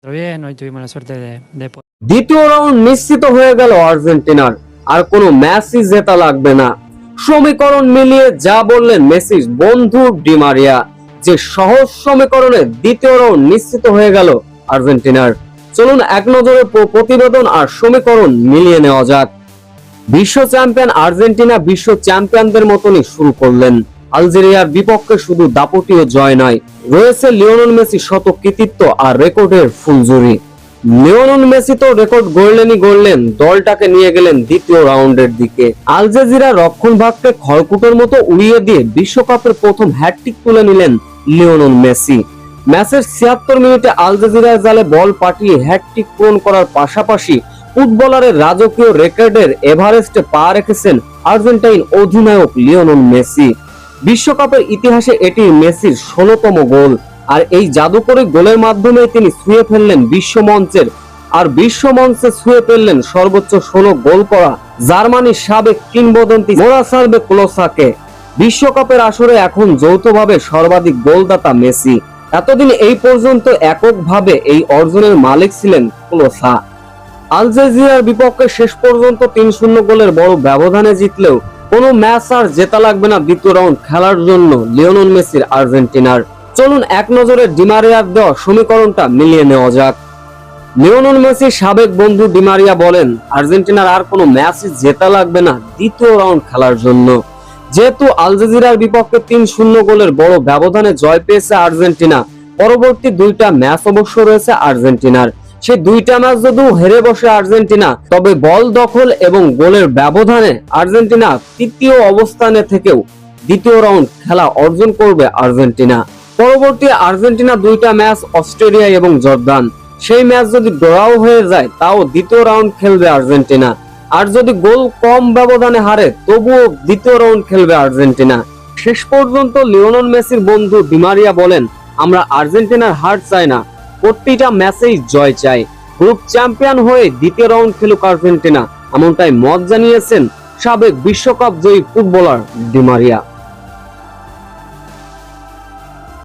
Bien, hoy tuvimos la suerte de দ্বিতীয় round নিশ্চিত হয়ে গেল আর্জেন্টিনার, আর কোনো ম্যাচই জেতা লাগবে না। সমীকরণ মিলিয়ে যা বললেন মেসির বন্ধু ডি মারিয়া, যে সহজ সমীকরণে দ্বিতীয় রাউন্ড নিশ্চিত হয়ে গেল আর্জেন্টিনার। চলুন এক নজরে প্রতিবেদন আর সমীকরণ মিলিয়ে নেওয়া যাক। বিশ্ব চ্যাম্পিয়ন আর্জেন্টিনা বিশ্ব চ্যাম্পিয়নদের মতনই শুরু করলেন। আলজেরিয়ার বিপক্ষে শুধু দাপটীয় জয় নয়, রয়েছে লিওনেল মেসি শত কৃতিত্ব আর রেকর্ডের ফুলঝুরি। লিওনেল মেসি তো রেকর্ড গড়লেন, দলটাকে নিয়ে গেলেন দ্বিতীয় রাউন্ডের দিকে। আলজেরিয়ার রক্ষণভাগকে খড়কুটোর মতো উড়িয়ে দিয়ে বিশ্বকাপের প্রথম হ্যাটট্রিক তুলে নিলেন লিওনেল মেসি। ম্যাচের ৭৬ মিনিটে আলজেরিয়ার জালে বল পাঠিয়ে হ্যাটট্রিক পূরণ করার পাশাপাশি ফুটবলারের রাজকীয় রেকর্ডের এভারেস্টে পা রেখেছেন আর্জেন্টাইন অধিনায়ক লিওনেল মেসি। বিশ্বকাপের ইতিহাসে এটি মেসির ১৬তম গোল, আর এই জাদুকরী গোলের মাধ্যমে তিনি ছুঁয়ে ফেললেন বিশ্বমঞ্চে ছুঁয়ে ফেললেন সর্বোচ্চ ১৬ গোল করা জার্মানির সাবেক কিংবদন্তি মিরোস্লাভ ক্লোসাকে। বিশ্বকাপের আসরে এখন যৌথভাবে সর্বাধিক গোলদাতা মেসি। এতদিন এই পর্যন্ত এককভাবে এই অর্জনের মালিক ছিলেন ক্লোসা। আলজেরিয়ার বিপক্ষে শেষ পর্যন্ত ৩-০ গোলের বড় ব্যবধানে জিতলেও কোনো ম্যাচ আর জেতা লাগবে না দ্বিতীয় রাউন্ড খেলার জন্য লিওনেল মেসির আর্জেন্টিনার। চলুন এক নজরে ডি মারিয়ার দেওয়া সমীকরণটা মিলিয়ে নেওয়া যাক। লিওনেল মেসির সাবেক বন্ধু ডি মারিয়া বলেন, আর্জেন্টিনার আর কোনো ম্যাচই জেতা লাগবে না দ্বিতীয় রাউন্ড খেলার জন্য। যেহেতু আলজেরিয়ার বিপক্ষে ৩-০ গোলের বড় ব্যবধানে জয় পেয়েছে আর্জেন্টিনা, পরবর্তী দুইটা ম্যাচ অবশ্য রয়েছে আর্জেন্টিনার। সেই দুইটা ম্যাচ যদিও হেরে বসে আর্জেন্টিনা, তবে বল দখল এবং গোলের ব্যবধানে আর্জেন্টিনা তৃতীয় অবস্থানে থেকেও দ্বিতীয় রাউন্ড খেলা অর্জন করবে আর্জেন্টিনা। পরবর্তী আর্জেন্টিনা দুইটা ম্যাচ অস্ট্রেলিয়া এবং জর্দান, সেই ম্যাচ যদি ড্রও হয়ে যায় তাও দ্বিতীয় রাউন্ড খেলবে আর্জেন্টিনা। আর যদি গোল কম ব্যবধানে হারে তবুও দ্বিতীয় রাউন্ড খেলবে আর্জেন্টিনা। শেষ পর্যন্ত লিওনেল মেসির বন্ধু ডি মারিয়া বলেন, আমরা আর্জেন্টিনার হার চাই না, প্রতিটা ম্যাচেই জয় চাই। গ্রুপ চ্যাম্পিয়ন হয়ে দ্বিতীয় রাউন্ড খেলুক আর্জেন্টিনা, এমনটাই মত জানিয়েছেন সাবেক বিশ্বকাপ জয়ী ফুটবলার ডি মারিয়া।